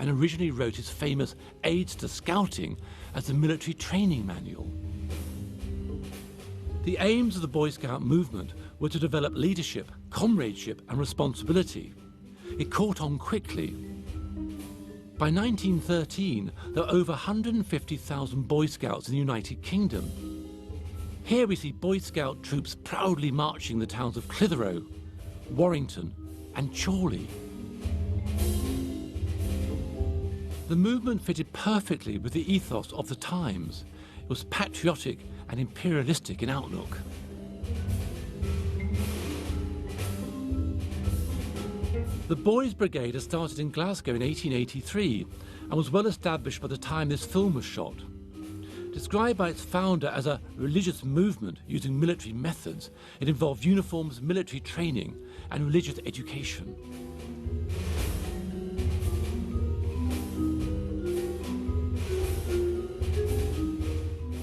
and originally wrote his famous Aids to Scouting as the military training manual. The aims of the Boy Scout movement were to develop leadership, comradeship and responsibility. It caught on quickly. By 1913, there were over 150,000 Boy Scouts in the United Kingdom. Here we see Boy Scout troops proudly marching the towns of Clitheroe, Warrington and Chorley. The movement fitted perfectly with the ethos of the times. It was patriotic and imperialistic in outlook. The Boys Brigade had started in Glasgow in 1883 and was well established by the time this film was shot. Described by its founder as a religious movement using military methods, it involved uniforms, military training and religious education.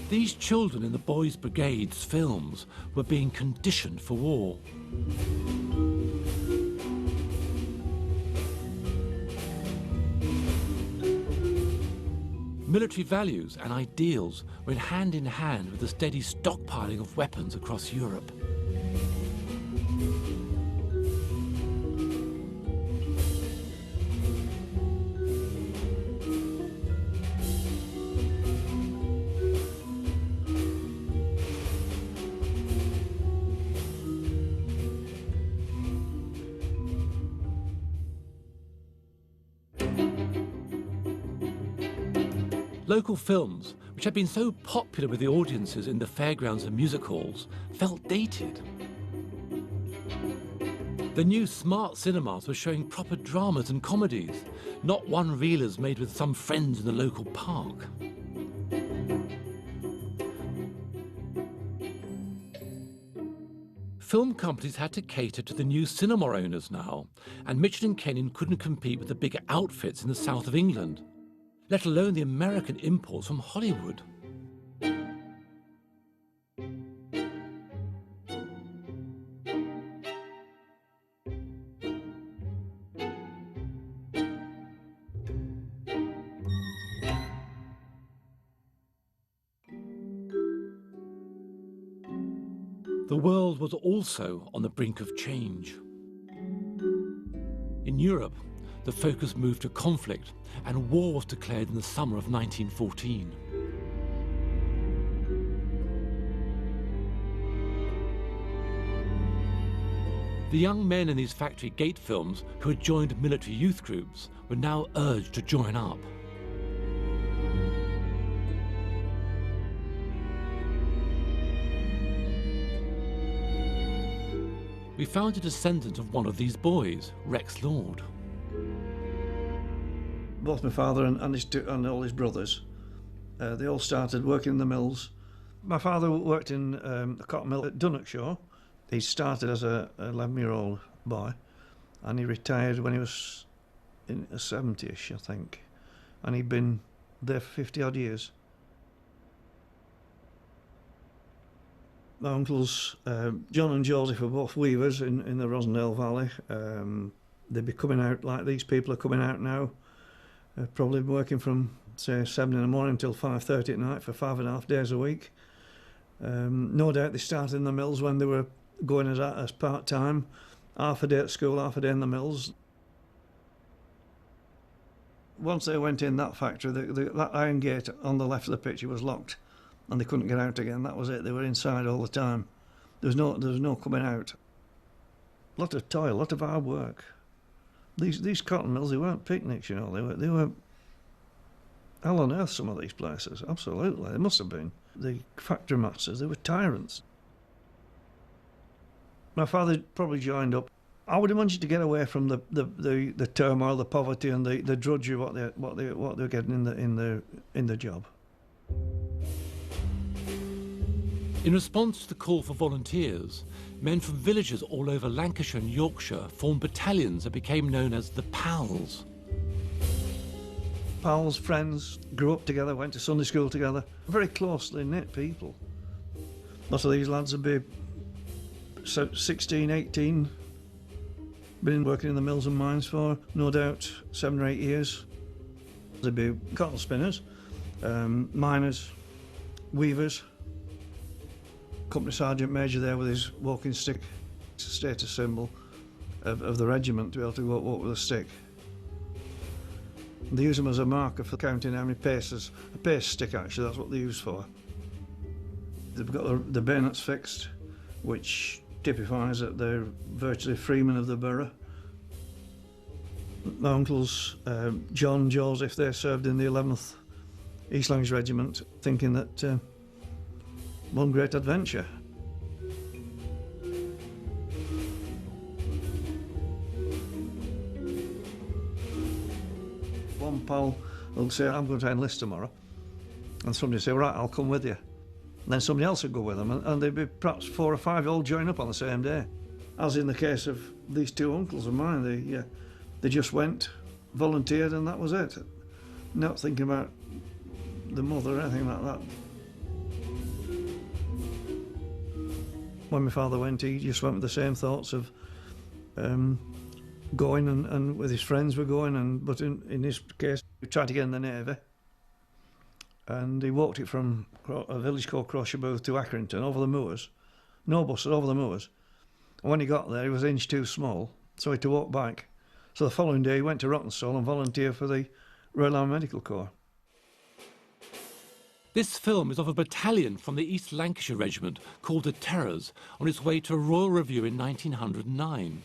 These children in the Boys Brigade's films were being conditioned for war. Military values and ideals went hand in hand with the steady stockpiling of weapons across Europe. Local films, which had been so popular with the audiences in the fairgrounds and music halls, felt dated. The new smart cinemas were showing proper dramas and comedies, not one-reelers made with some friends in the local park. Film companies had to cater to the new cinema owners now, and Mitchell and Kenyon couldn't compete with the bigger outfits in the south of England, let alone the American imports from Hollywood. The world was also on the brink of change. In Europe, the focus moved to conflict, and war was declared in the summer of 1914. The young men in these factory gate films who had joined military youth groups were now urged to join up. We found a descendant of one of these boys, Rex Lord. Both my father and all his brothers, they all started working in the mills. My father worked in a cotton mill at Dunnockshaw. He started as a 11-year-old boy, and he retired when he was in 70-ish, I think. And he'd been there for 50-odd years. My uncles, John and Joseph, were both weavers in the Rosendale Valley. They'd be coming out like these people are coming out now. Probably working from, say, 7 in the morning until 5:30 at night for 5.5 days a week. No doubt they started in the mills when they were going as part-time, half a day at school, half a day in the mills. Once they went in that factory, that iron gate on the left of the picture was locked, and they couldn't get out again. That was it. They were inside all the time. There was no coming out. A lot of toil, a lot of hard work. These cotton mills, they weren't picnics, you know. They were hell on earth, some of these places. Absolutely, they must have been. The factory masters, they were tyrants. My father probably joined up. I would have wanted to get away from the turmoil, the poverty, and the drudgery what they were getting in the job. In response to the call for volunteers, men from villages all over Lancashire and Yorkshire formed battalions that became known as the Pals. Pals, friends, grew up together, went to Sunday school together. Very closely knit people. Lots of these lads would be 16, 18, been working in the mills and mines for, no doubt, 7 or 8 years. There'd be cotton spinners, miners, weavers, company sergeant major there with his walking stick, status symbol of the regiment, to be able to walk with a stick. They use them as a marker for counting how many paces, a pace stick actually, that's what they use for. They've got the bayonets fixed, which typifies that they're virtually freemen of the borough. My uncles, John, Joseph, they served in the 11th East Lancs Regiment, thinking that one great adventure. One pal will say, I'm going to enlist tomorrow. And somebody will say, right, I'll come with you. And then somebody else would go with them, and there'd be perhaps 4 or 5 all join up on the same day. As in the case of these 2 uncles of mine, they just went, volunteered, and that was it. Not thinking about the mother or anything like that. When my father went, he just went with the same thoughts of going, and with his friends were going, but in his case, he tried to get in the Navy. And he walked it from a village called Crosherbooth to Accrington, over the moors. No bus, over the moors. And when he got there, he was an inch too small, so he had to walk back. So the following day, he went to Rottenstall and volunteered for the Royal Army Medical Corps. This film is of a battalion from the East Lancashire Regiment called the Terrors on its way to a Royal Review in 1909.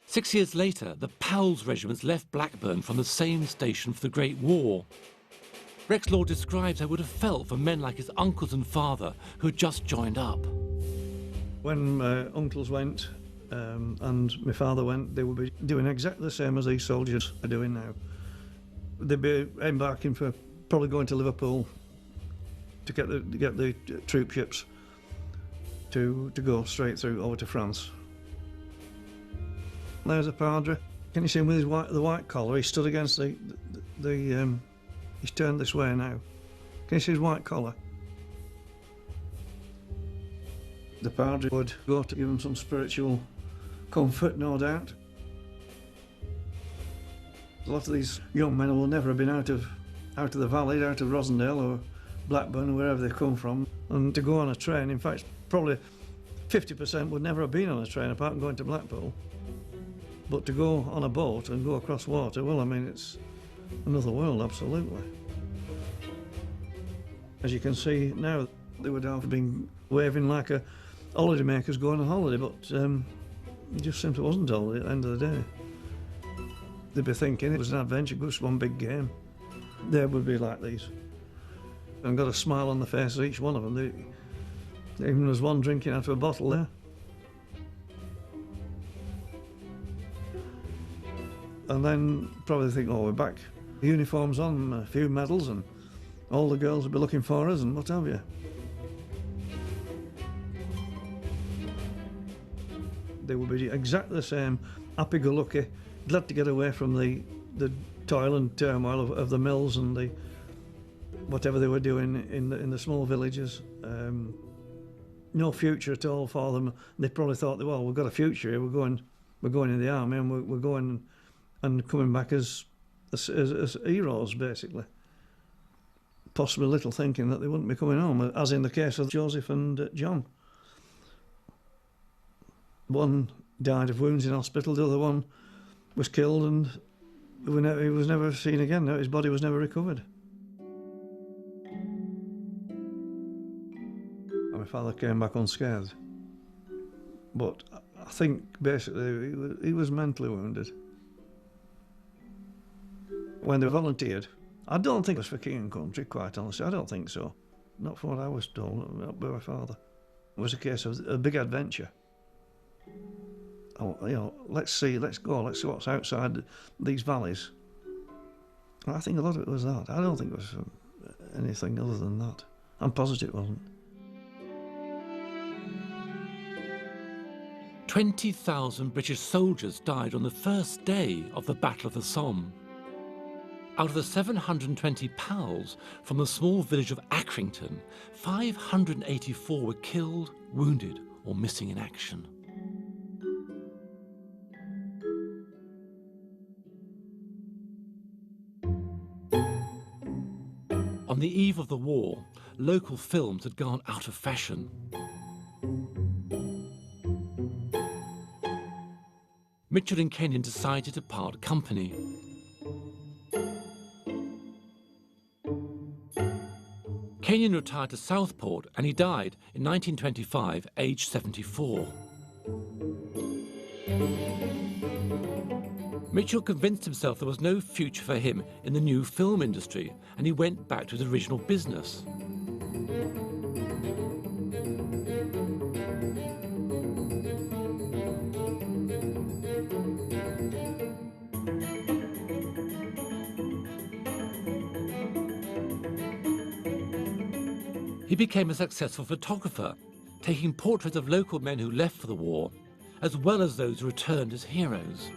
6 years later, the Powell's regiments left Blackburn from the same station for the Great War. Rex Law describes how it would have felt for men like his uncles and father who had just joined up. When my uncles went and my father went, they would be doing exactly the same as these soldiers are doing now. They'd be embarking for probably going to Liverpool to get the troop ships to go straight through over to France. There's a padre. Can you see him with the white collar? He stood against he's turned this way now. Can you see his white collar? The padre would go to give him some spiritual comfort, no doubt. A lot of these young men will never have been out of the valley, out of Rosendale or Blackburn or wherever they come from. And to go on a train, in fact, probably 50% would never have been on a train apart from going to Blackpool. But to go on a boat and go across water, well, I mean, it's another world, absolutely. As you can see now, they would have been waving like a holidaymakers going on holiday, but it just simply wasn't holiday at the end of the day. They'd be thinking it was an adventure, just one big game. They would be like these, and got a smile on the face of each one of them. Even there's one drinking out of a bottle there. And then probably think, oh, we're back. Uniforms on, a few medals, and all the girls will be looking for us and what have you. They would be exactly the same, happy-go-lucky, glad to get away from the toil and turmoil of the mills and the whatever they were doing in the small villages. No future at all for them. They probably thought, well, we've got a future here. We're going in the army, and we're going and coming back as heroes, basically. Possibly little thinking that they wouldn't be coming home, as in the case of Joseph and John. One died of wounds in hospital, the other one was killed, and he was never seen again. His body was never recovered. And my father came back unscathed. But I think basically he was mentally wounded. When they volunteered, I don't think it was for king and country, quite honestly. I don't think so. Not from what I was told by my father. It was a case of a big adventure. Oh, let's go, let's see what's outside these valleys. And I think a lot of it was that. I don't think it was anything other than that. I'm positive it wasn't. 20,000 British soldiers died on the first day of the Battle of the Somme. Out of the 720 PALs from the small village of Accrington, 584 were killed, wounded, or missing in action. On the eve of the war, local films had gone out of fashion. Mitchell and Kenyon decided to part company. Kenyon retired to Southport and he died in 1925, aged 74. Mitchell convinced himself there was no future for him in the new film industry and he went back to his original business. He became a successful photographer, taking portraits of local men who left for the war, as well as those who returned as heroes.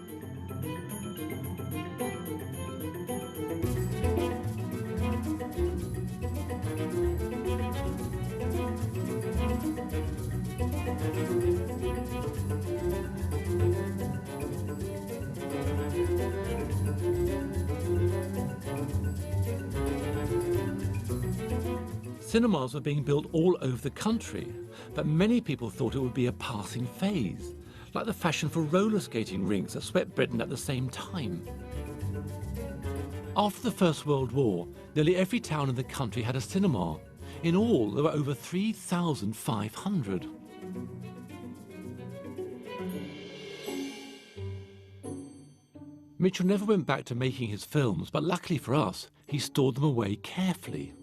Cinemas were being built all over the country, but many people thought it would be a passing phase, like the fashion for roller skating rinks that swept Britain at the same time. After the First World War, nearly every town in the country had a cinema. In all, there were over 3,500. Mitchell never went back to making his films, but luckily for us, he stored them away carefully.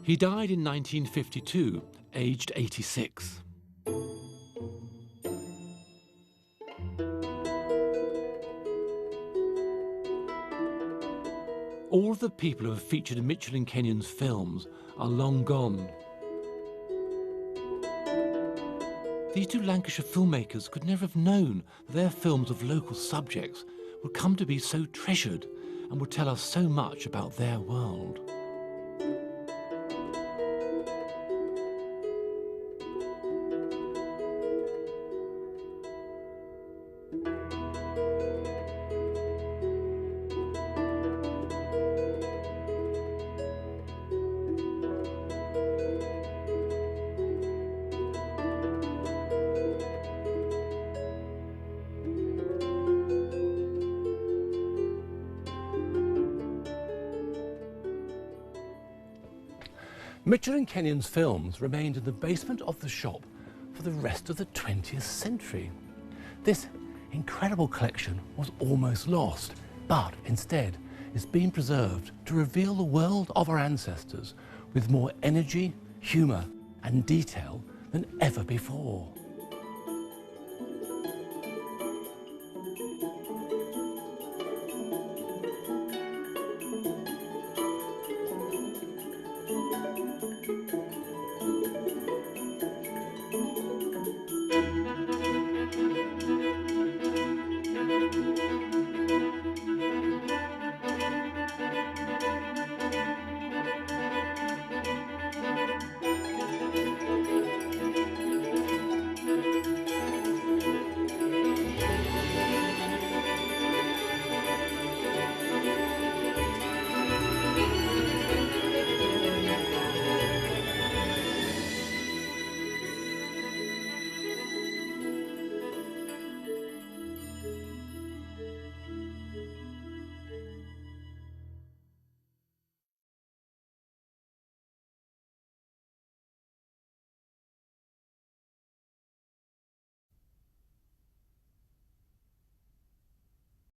He died in 1952, aged 86. All of the people who have featured in Mitchell and Kenyon's films are long gone. These two Lancashire filmmakers could never have known that their films of local subjects would come to be so treasured and would tell us so much about their world. Mitchell and Kenyon's films remained in the basement of the shop for the rest of the 20th century. This incredible collection was almost lost, but instead is being preserved to reveal the world of our ancestors with more energy, humour and detail than ever before.